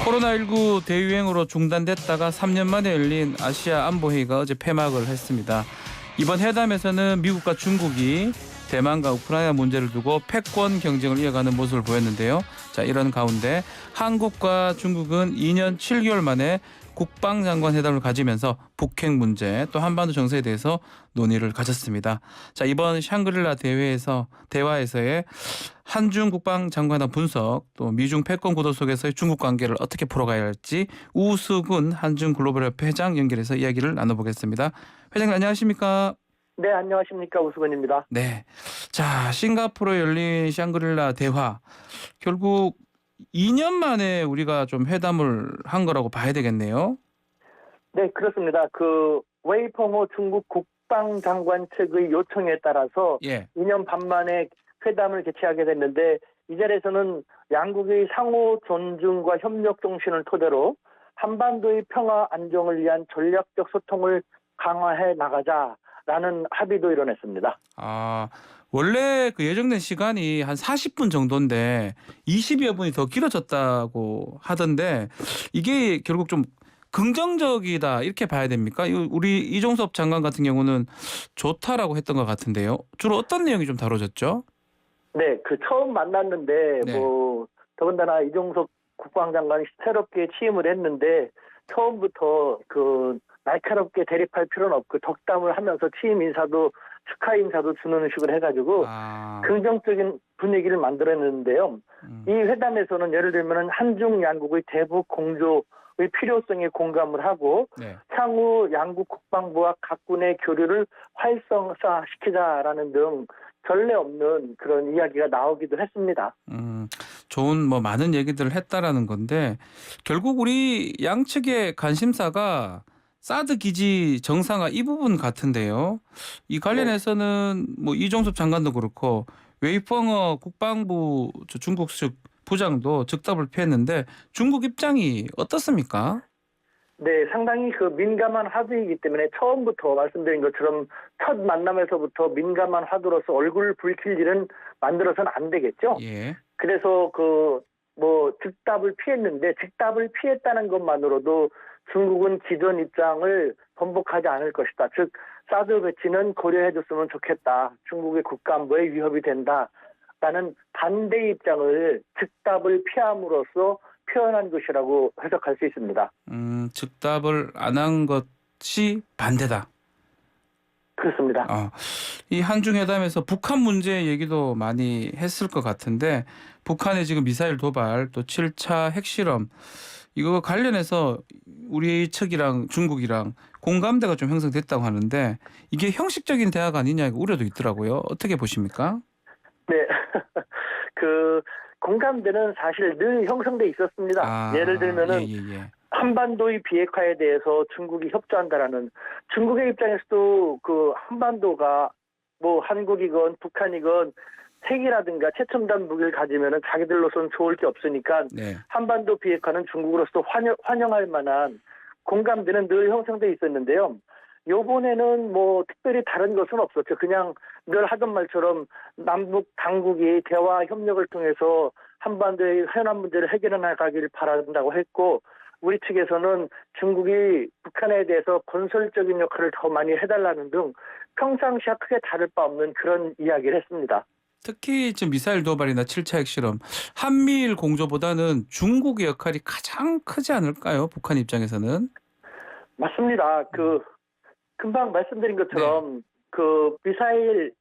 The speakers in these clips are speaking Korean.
코로나19 대유행으로 중단됐다가 3년 만에 열린 아시아 안보회의가 어제 폐막을 했습니다. 이번 회담에서는 미국과 중국이 대만과 우크라이나 문제를 두고 패권 경쟁을 이어가는 모습을 보였는데요. 자, 이런 가운데 한국과 중국은 2년 7개월 만에 국방장관 회담을 가지면서 북핵 문제 또 한반도 정세에 대해서 논의를 가졌습니다. 자, 이번 샹그릴라 대화에서의 한중 국방장관의 분석 또 미중 패권 구도 속에서의 중국 관계를 어떻게 풀어가야 할지 우수근 한중 글로벌협회 회장 연결해서 이야기를 나눠보겠습니다. 회장님 안녕하십니까? 네, 안녕하십니까. 우수근입니다. 네. 자, 싱가포르에 열린 샹그릴라 대화. 결국 2년 만에 우리가 좀 회담을 한 거라고 봐야 되겠네요. 네, 그렇습니다. 웨이펑호 중국 국방장관 측의 요청에 따라서 예. 2년 반 만에 회담을 개최하게 됐는데 이 자리에서는 양국의 상호 존중과 협력 정신을 토대로 한반도의 평화 안정을 위한 전략적 소통을 강화해 나가자라는 합의도 이뤄냈습니다. 아, 원래 그 예정된 시간이 한 40분 정도인데 20여 분이 더 길어졌다고 하던데 이게 결국 좀 긍정적이다 이렇게 봐야 됩니까? 우리 이종섭 장관 같은 경우는 좋다라고 했던 것 같은데요. 주로 어떤 내용이 좀 다뤄졌죠? 네, 처음 만났는데 네. 더군다나 이종석 국방장관이 새롭게 취임을 했는데 처음부터 날카롭게 대립할 필요는 없고 덕담을 하면서 취임 인사도 축하 인사도 주는 식으로 해가지고 긍정적인 분위기를 만들어냈는데요. 이 회담에서는 예를 들면 한중 양국의 대북 공조의 필요성에 공감을 하고 네. 향후 양국 국방부와 각군의 교류를 활성화시키자라는 등 전례 없는 그런 이야기가 나오기도 했습니다. 좋은 많은 얘기들을 했다라는 건데 결국 우리 양측의 관심사가 사드 기지 정상화 이 부분 같은데요. 이 관련해서는 이종섭 장관도 그렇고 웨이펑어 국방부 중국 측 부장도 즉답을 피했는데 중국 입장이 어떻습니까? 네, 상당히 민감한 화두이기 때문에 처음부터 말씀드린 것처럼 첫 만남에서부터 민감한 화두로서 얼굴 붉힐 일은 만들어서는 안 되겠죠. 예. 그래서 즉답을 피했는데 즉답을 피했다는 것만으로도 중국은 기존 입장을 번복하지 않을 것이다. 즉 사드 배치는 고려해줬으면 좋겠다. 중국의 국가안보에 위협이 된다라는 반대 입장을 즉답을 피함으로써 표현한 것이라고 해석할 수 있습니다. 즉답을 안 한 것이 반대다. 그렇습니다. 이 한중회담에서 북한 문제 얘기도 많이 했을 것 같은데 북한의 지금 미사일 도발 또 7차 핵실험 이거 관련해서 우리 측이랑 중국이랑 공감대가 좀 형성됐다고 하는데 이게 형식적인 대화가 아니냐 우려도 있더라고요. 어떻게 보십니까? 네. 공감대는 사실 늘 형성돼 있었습니다. 예를 들면은 예. 한반도의 비핵화에 대해서 중국이 협조한다라는 중국의 입장에서도 한반도가 한국이건 북한이건 핵이라든가 최첨단 무기를 가지면은 자기들로서는 좋을 게 없으니까 네. 한반도 비핵화는 중국으로서도 환영할 만한 공감대는 늘 형성돼 있었는데요. 요번에는 특별히 다른 것은 없었죠. 그냥 늘 하던 말처럼 남북 당국이 대화 협력을 통해서 한반도의 현안 문제를 해결해 나가기를 바란다고 했고 우리 측에서는 중국이 북한에 대해서 건설적인 역할을 더 많이 해달라는 등 평상시와 크게 다를 바 없는 그런 이야기를 했습니다. 특히 지금 미사일 도발이나 7차 핵실험 한미일 공조보다는 중국의 역할이 가장 크지 않을까요? 북한 입장에서는. 맞습니다. 금방 말씀드린 것처럼 미사일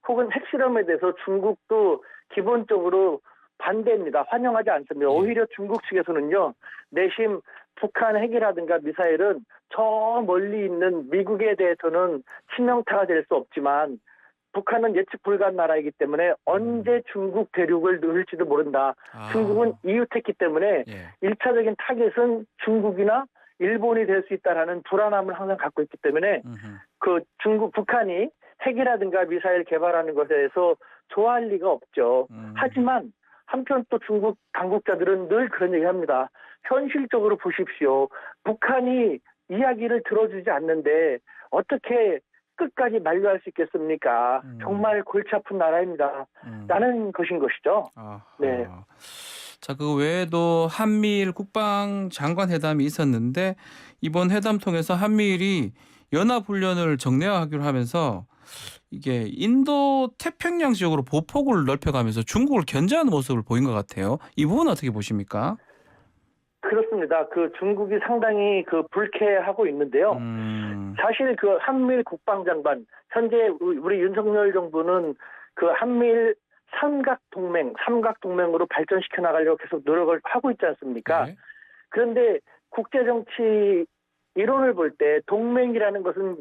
혹은 핵실험에 대해서 중국도 기본적으로 반대입니다. 환영하지 않습니다. 오히려 중국 측에서는요. 내심 북한 핵이라든가 미사일은 저 멀리 있는 미국에 대해서는 치명타가 될 수 없지만 북한은 예측 불가한 나라이기 때문에 언제 중국 대륙을 넣을지도 모른다. 중국은 이웃했기 때문에 1차적인 타겟은 중국이나 일본이 될 수 있다라는 불안함을 항상 갖고 있기 때문에 북한이 핵이라든가 미사일 개발하는 것에 대해서 좋아할 리가 없죠. 하지만 한편 또 중국 당국자들은 늘 그런 얘기합니다. 현실적으로 보십시오. 북한이 이야기를 들어주지 않는데 어떻게 끝까지 만류할 수 있겠습니까? 정말 골치 아픈 나라입니다. 라는 것인 것이죠. 아하. 네. 자, 그 외에도 한미일 국방장관 회담이 있었는데 이번 회담 통해서 한미일이 연합훈련을 정례화하기로 하면서 이게 인도 태평양 지역으로 보폭을 넓혀가면서 중국을 견제하는 모습을 보인 것 같아요. 이 부분 어떻게 보십니까? 그렇습니다. 그 중국이 상당히 그 불쾌하고 있는데요. 사실 그 한미일 국방장관 현재 우리 윤석열 정부는 그 한미일 삼각동맹으로 발전시켜 나가려고 계속 노력을 하고 있지 않습니까? 네. 그런데 국제정치 이론을 볼 때 동맹이라는 것은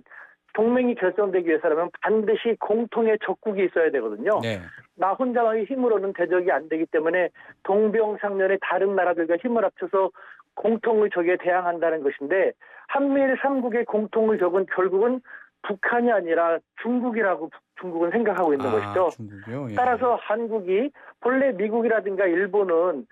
동맹이 결성되기 위해서라면 반드시 공통의 적국이 있어야 되거든요. 네. 나 혼자만의 힘으로는 대적이 안 되기 때문에 동병상련의 다른 나라들과 힘을 합쳐서 공통의 적에 대항한다는 것인데 한미일 3국의 공통의 적은 결국은 북한이 아니라 중국이라고 중국은 생각하고 있는 것이죠. 중국이요? 예. 따라서 한국이 본래 미국이라든가 일본은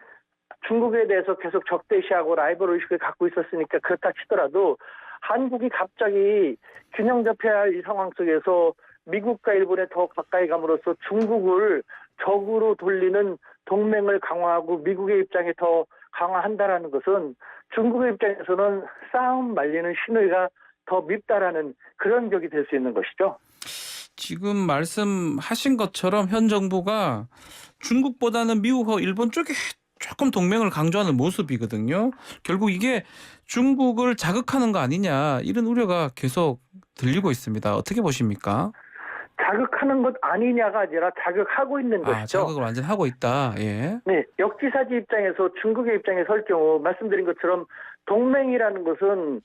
중국에 대해서 계속 적대시하고 라이벌 의식을 갖고 있었으니까 그렇다 치더라도 한국이 갑자기 균형 잡혀야 할 이 상황 속에서 미국과 일본에 더 가까이 감으로써 중국을 적으로 돌리는 동맹을 강화하고 미국의 입장에 더 강화한다라는 것은 중국의 입장에서는 싸움 말리는 신의가 더 밉다라는 그런 격이 될 수 있는 것이죠. 지금 말씀하신 것처럼 현 정부가 중국보다는 미국하고 일본 쪽에 조금 동맹을 강조하는 모습이거든요. 결국 이게 중국을 자극하는 거 아니냐 이런 우려가 계속 들리고 있습니다. 어떻게 보십니까? 자극하는 것 아니냐가 아니라 자극하고 있는 것이죠. 자극을 완전 하고 있다. 예. 네, 역지사지 입장에서 중국의 입장에 설 경우 말씀드린 것처럼 동맹이라는 것은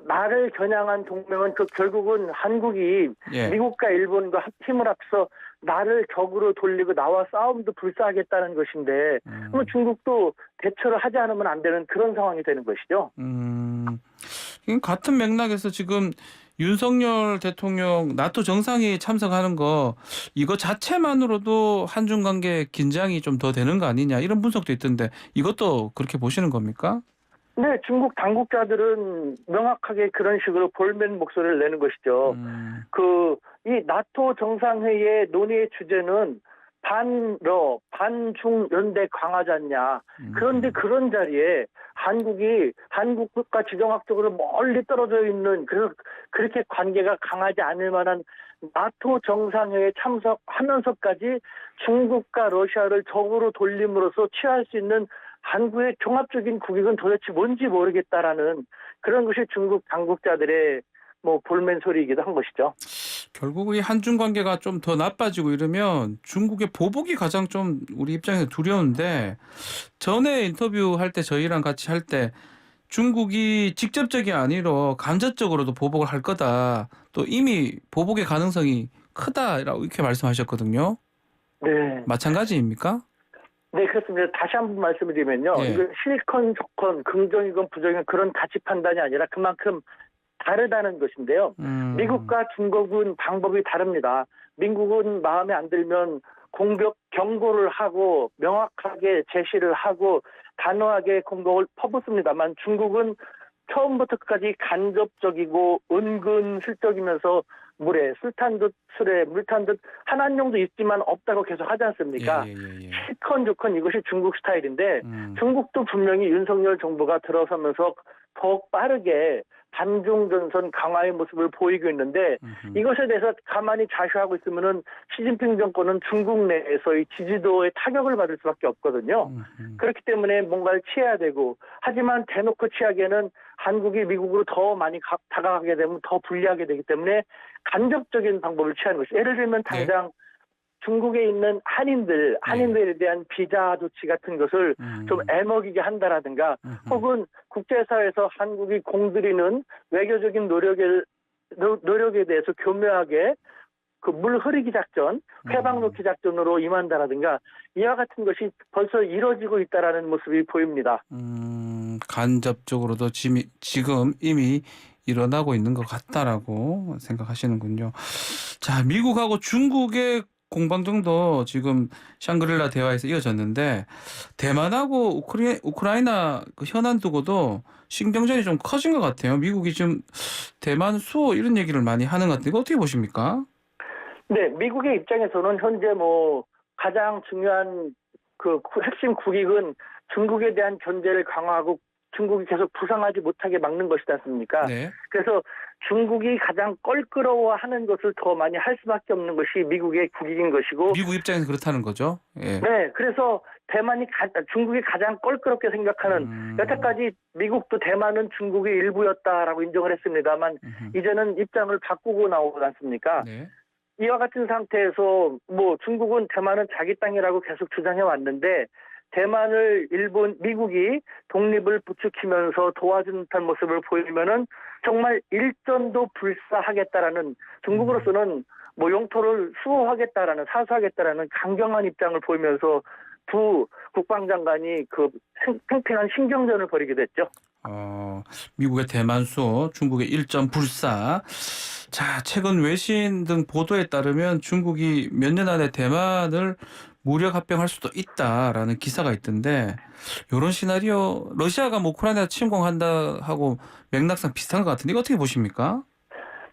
나를 겨냥한 동맹은 그 결국은 한국이 예. 미국과 일본과 힘을 합쳐 나를 적으로 돌리고 나와 싸움도 불사하겠다는 것인데 그럼 중국도 대처를 하지 않으면 안 되는 그런 상황이 되는 것이죠. 같은 맥락에서 지금 윤석열 대통령 나토 정상회의 참석하는 거 이거 자체만으로도 한중 관계 긴장이 좀 더 되는 거 아니냐 이런 분석도 있던데 이것도 그렇게 보시는 겁니까? 네, 중국 당국자들은 명확하게 그런 식으로 볼멘 목소리를 내는 것이죠. 이 나토 정상회의의 논의의 주제는 반러, 반중 연대 강하지 않냐. 그런데 그런 자리에 한국과 지정학적으로 멀리 떨어져 있는, 그래서 그렇게 관계가 강하지 않을 만한 나토 정상회의에 참석하면서까지 중국과 러시아를 적으로 돌림으로써 취할 수 있는 한국의 종합적인 국익은 도대체 뭔지 모르겠다라는 그런 것이 중국 당국자들의 볼멘 소리이기도 한 것이죠. 결국 이 한중 관계가 좀 더 나빠지고 이러면 중국의 보복이 가장 좀 우리 입장에서 두려운데 전에 인터뷰할 때 저희랑 같이 할 때 중국이 직접적이 아니라 간접적으로도 보복을 할 거다. 또 이미 보복의 가능성이 크다라고 이렇게 말씀하셨거든요. 네. 마찬가지입니까? 네, 그렇습니다. 다시 한번 말씀을 드리면요. 예. 이건 실컨, 조건, 긍정이건 부정이건 그런 가치 판단이 아니라 그만큼 다르다는 것인데요. 미국과 중국은 방법이 다릅니다. 미국은 마음에 안 들면 공격 경고를 하고 명확하게 제시를 하고 단호하게 공격을 퍼붓습니다만 중국은 처음부터 끝까지 간접적이고 은근슬쩍이면서 물에 술탄 듯 술에 물탄 듯 한한용도 있지만 없다고 계속 하지 않습니까? 예. 실컨 조건 이것이 중국 스타일인데 중국도 분명히 윤석열 정부가 들어서면서 더욱 빠르게 반중 전선 강화의 모습을 보이고 있는데 이것에 대해서 가만히 자시하고 있으면은 시진핑 정권은 중국 내에서의 지지도에 타격을 받을 수밖에 없거든요. 그렇기 때문에 뭔가를 취해야 되고 하지만 대놓고 취하기에는 한국이 미국으로 더 많이 다가가게 되면 더 불리하게 되기 때문에 간접적인 방법을 취하는 것이죠. 예를 들면 당장 중국에 있는 한인들에 대한 비자 조치 같은 것을 좀 애먹이게 한다라든가 혹은 국제사회에서 한국이 공들이는 외교적인 노력에 대해서 교묘하게 그 물 흐리기 작전, 회방 놓기 작전으로 임한다라든가 이와 같은 것이 벌써 이루어지고 있다라는 모습이 보입니다. 간접적으로도 지금 이미 일어나고 있는 것 같다라고 생각하시는군요. 자, 미국하고 중국의 공방정도 지금 샹그릴라 대화에서 이어졌는데 대만하고 우크라이나 그 현안 두고도 신경전이 좀 커진 것 같아요. 미국이 지금 대만 수호 이런 얘기를 많이 하는 것 같은데 이거 어떻게 보십니까? 네, 미국의 입장에서는 현재 가장 중요한 핵심 국익은 중국에 대한 견제를 강화하고 중국이 계속 부상하지 못하게 막는 것이지 않습니까? 네. 그래서 중국이 가장 껄끄러워하는 것을 더 많이 할 수밖에 없는 것이 미국의 국익인 것이고, 미국 입장에서 그렇다는 거죠. 예. 네, 그래서 중국이 가장 껄끄럽게 생각하는, 여태까지 미국도 대만은 중국의 일부였다라고 인정을 했습니다만 이제는 입장을 바꾸고 나오지 않습니까? 네. 이와 같은 상태에서 뭐 중국은 대만은 자기 땅이라고 계속 주장해 왔는데, 대만을 미국이 독립을 부추기면서 도와준 듯한 모습을 보이면은 정말 일전도 불사하겠다라는, 중국으로서는 뭐 영토를 수호하겠다라는, 사수하겠다라는 강경한 입장을 보이면서 두 국방장관이 팽팽한 신경전을 벌이게 됐죠. 미국의 대만 수호, 중국의 일전 불사. 자, 최근 외신 등 보도에 따르면 중국이 몇 년 안에 대만을 무력 합병할 수도 있다라는 기사가 있던데, 이런 시나리오 러시아가 뭐 우크라이나 침공한다 하고 맥락상 비슷한 것 같은데, 이거 어떻게 보십니까?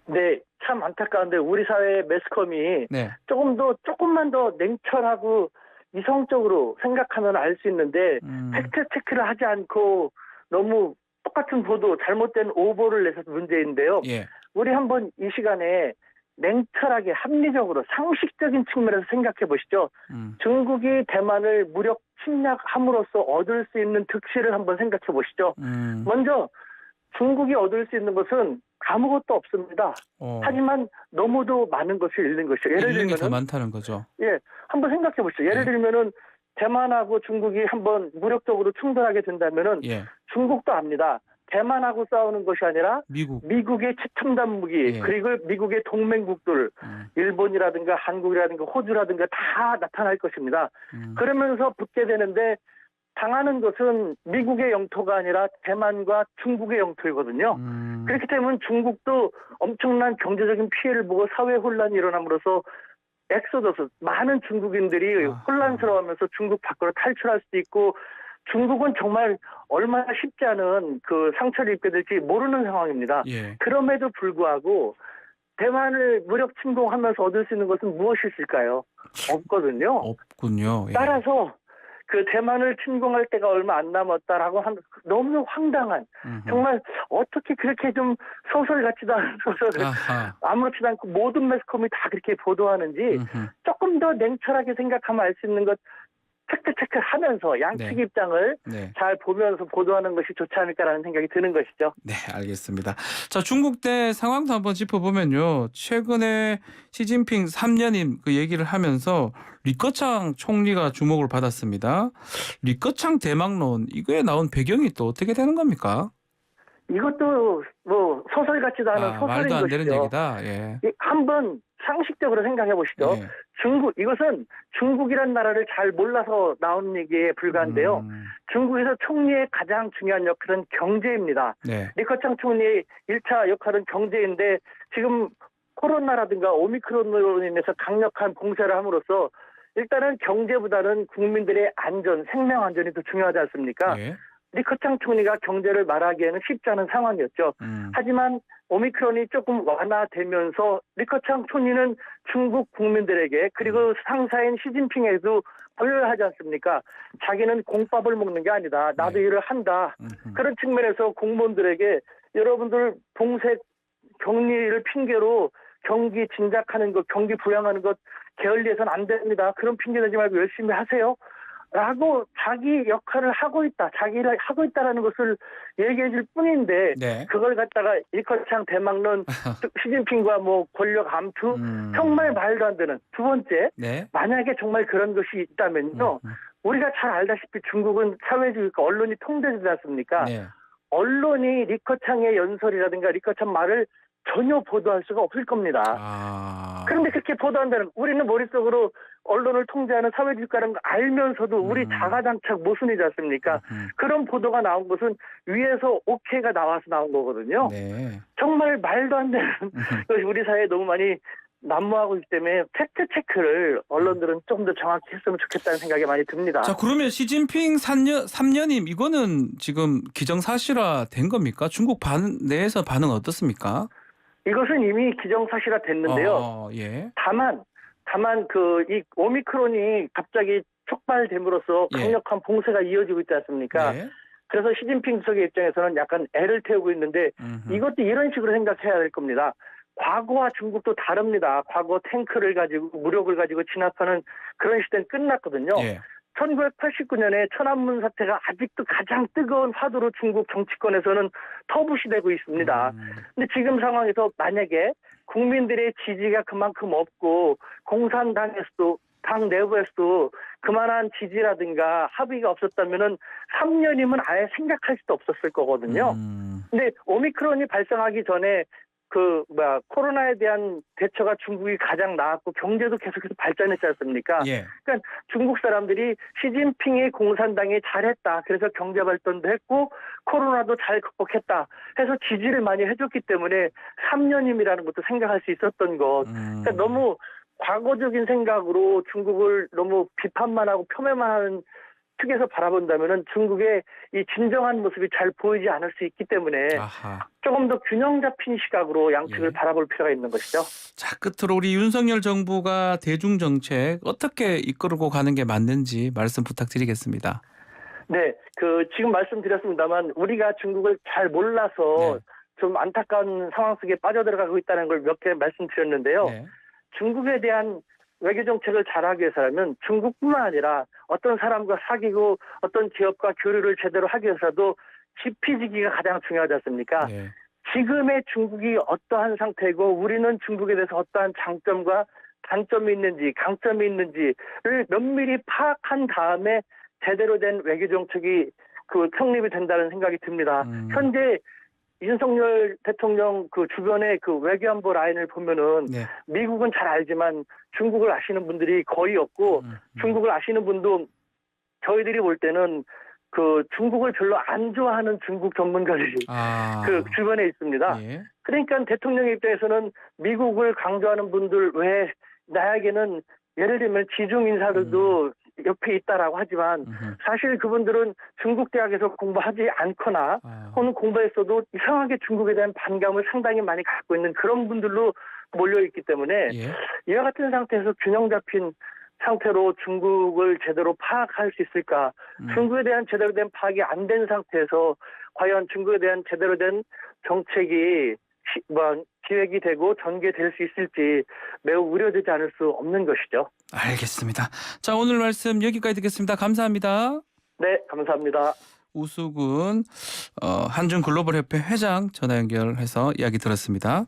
네, 참 안타까운데 우리 사회의 매스컴이 네. 조금만 더 냉철하고 이성적으로 생각하면 알 수 있는데, 팩트 체크를 하지 않고 너무 똑같은 보도, 잘못된 오보를 내서 문제인데요. 예. 우리 한번 이 시간에 냉철하게 합리적으로 상식적인 측면에서 생각해 보시죠. 중국이 대만을 무력 침략함으로써 얻을 수 있는 득실을 한번 생각해 보시죠. 먼저 중국이 얻을 수 있는 것은 아무것도 없습니다. 하지만 너무도 많은 것을 잃는 것이죠. 예를 잃는 게 더 들면은, 많다는 거죠. 예, 한번 생각해 보시죠. 예를 들면은 대만하고 중국이 한번 무력적으로 충돌하게 된다면은 예. 중국도 압니다. 대만하고 싸우는 것이 아니라 미국의 최첨단 무기, 예. 그리고 미국의 동맹국들, 일본이라든가 한국이라든가 호주라든가 다 나타날 것입니다. 그러면서 붙게 되는데, 당하는 것은 미국의 영토가 아니라 대만과 중국의 영토이거든요. 그렇기 때문에 중국도 엄청난 경제적인 피해를 보고 사회 혼란이 일어남으로써 엑소더스, 많은 중국인들이 혼란스러워하면서 중국 밖으로 탈출할 수도 있고, 중국은 정말 얼마나 쉽지 않은 상처를 입게 될지 모르는 상황입니다. 예. 그럼에도 불구하고 대만을 무력 침공하면서 얻을 수 있는 것은 무엇일까요? 없거든요. 없군요. 예. 따라서 대만을 침공할 때가 얼마 안 남았다라고 너무 황당한, 정말 어떻게 그렇게 좀 소설 같지도 않은 소설을 아무렇지도 않고 모든 매스컴이 다 그렇게 보도하는지 조금 더 냉철하게 생각하면 알 수 있는 것, 팩트체크를 하면서 양측 네. 입장을 네. 잘 보면서 보도하는 것이 좋지 않을까라는 생각이 드는 것이죠. 네, 알겠습니다. 자, 중국 내 상황도 한번 짚어보면요. 최근에 시진핑 3년임 그 얘기를 하면서 리커창 총리가 주목을 받았습니다. 리커창 대망론, 이거에 나온 배경이 또 어떻게 되는 겁니까? 이것도 뭐 소설 같지도 않은 소설인 말도 안 것이죠. 되는 얘기다. 예. 한번 상식적으로 생각해 보시죠. 예. 이것은 중국이란 나라를 잘 몰라서 나온 얘기에 불과한데요. 중국에서 총리의 가장 중요한 역할은 경제입니다. 네. 리커창 총리의 1차 역할은 경제인데, 지금 코로나라든가 오미크론으로 인해서 강력한 봉쇄를 함으로써 일단은 경제보다는 국민들의 안전, 생명 안전이 더 중요하지 않습니까? 예. 리커창 총리가 경제를 말하기에는 쉽지 않은 상황이었죠. 하지만 오미크론이 조금 완화되면서 리커창 총리는 중국 국민들에게, 그리고 상사인 시진핑에게도 권유를 하지 않습니까? 자기는 공밥을 먹는 게 아니다. 나도 일을 한다. 그런 측면에서 공무원들에게, 여러분들 봉쇄 격리를 핑계로 경기 진작하는 것, 경기 부양하는 것 게을리해서는 안 됩니다. 그런 핑계 대지 말고 열심히 하세요. 라고 자기 역할을 하고 있다, 자기를 하고 있다라는 것을 얘기해 줄 뿐인데, 네. 그걸 갖다가 리커창 대망론, 시진핑과 뭐 권력 암투, 정말 말도 안 되는. 두 번째, 네. 만약에 정말 그런 것이 있다면요, 우리가 잘 알다시피 중국은 사회주의니까 언론이 통제되지 않습니까? 네. 언론이 리커창의 연설이라든가 리커창 말을 전혀 보도할 수가 없을 겁니다. 그런데 그렇게 보도한다는, 우리는 머릿속으로 언론을 통제하는 사회주의가라는 걸 알면서도 우리 자가당착 모순이지 않습니까? 그런 보도가 나온 것은 위에서 오케이가 나와서 나온 거거든요. 네. 정말 말도 안 되는 것이 우리 사회에 너무 많이 난무하고 있기 때문에 팩트 체크를 언론들은 좀 더 정확히 했으면 좋겠다는 생각이 많이 듭니다. 자, 그러면 시진핑 3년임 이거는 지금 기정사실화 된 겁니까? 중국 내에서 반응 어떻습니까? 이것은 이미 기정사실화 됐는데요. 예. 다만 이 오미크론이 갑자기 촉발됨으로써 예. 강력한 봉쇄가 이어지고 있지 않습니까? 예. 그래서 시진핑 주석의 입장에서는 약간 애를 태우고 있는데 이것도 이런 식으로 생각해야 될 겁니다. 과거와 중국도 다릅니다. 과거 탱크를 가지고 무력을 가지고 진압하는 그런 시대는 끝났거든요. 예. 1989년에 천안문 사태가 아직도 가장 뜨거운 화두로 중국 정치권에서는 터부시되고 있습니다. 근데 지금 상황에서 만약에 국민들의 지지가 그만큼 없고 공산당에서도 당 내부에서도 그만한 지지라든가 합의가 없었다면은 3년이면 아예 생각할 수도 없었을 거거든요. 근데 오미크론이 발생하기 전에 코로나에 대한 대처가 중국이 가장 나았고 경제도 계속해서 발전했지 않습니까? 예. 그러니까 중국 사람들이 시진핑의 공산당이 잘했다. 그래서 경제 발전도 했고 코로나도 잘 극복했다. 해서 지지를 많이 해줬기 때문에 3년임이라는 것도 생각할 수 있었던 것. 그러니까 너무 과거적인 생각으로 중국을 너무 비판만 하고 폄훼만 하는 측에서 바라본다면은 중국의 이 진정한 모습이 잘 보이지 않을 수 있기 때문에 아하. 조금 더 균형 잡힌 시각으로 양측을 예. 바라볼 필요가 있는 것이죠. 자, 끝으로 우리 윤석열 정부가 대중 정책 어떻게 이끌고 가는 게 맞는지 말씀 부탁드리겠습니다. 네, 지금 말씀드렸습니다만 우리가 중국을 잘 몰라서 네. 좀 안타까운 상황 속에 빠져들어가고 있다는 걸 몇 개 말씀드렸는데요. 네. 중국에 대한 외교 정책을 잘하기 위해서라면 중국뿐만 아니라 어떤 사람과 사귀고 어떤 기업과 교류를 제대로 하기 위해서도 지피지기가 가장 중요하지 않습니까? 네. 지금의 중국이 어떠한 상태고 우리는 중국에 대해서 어떠한 장점과 단점이 있는지 강점이 있는지를 면밀히 파악한 다음에 제대로 된 외교 정책이 성립이 된다는 생각이 듭니다. 현재 윤석열 대통령 주변의 외교안보 라인을 보면은 네. 미국은 잘 알지만 중국을 아시는 분들이 거의 없고 중국을 아시는 분도 저희들이 볼 때는 중국을 별로 안 좋아하는 중국 전문가들이 주변에 있습니다. 예. 그러니까 대통령의 입장에서는 미국을 강조하는 분들 외에 나에게는 예를 들면 지중 인사들도 옆에 있다라고 하지만 사실 그분들은 중국 대학에서 공부하지 않거나 혹은 공부했어도 이상하게 중국에 대한 반감을 상당히 많이 갖고 있는 그런 분들로 몰려있기 때문에 예. 이와 같은 상태에서 균형 잡힌 상태로 중국을 제대로 파악할 수 있을까? 중국에 대한 제대로 된 파악이 안 된 상태에서 과연 중국에 대한 제대로 된 정책이 기획이 되고 전개될 수 있을지 매우 우려되지 않을 수 없는 것이죠. 알겠습니다. 자, 오늘 말씀 여기까지 듣겠습니다. 감사합니다. 네, 감사합니다. 우수근 한중글로벌협회 회장 전화 연결해서 이야기 들었습니다.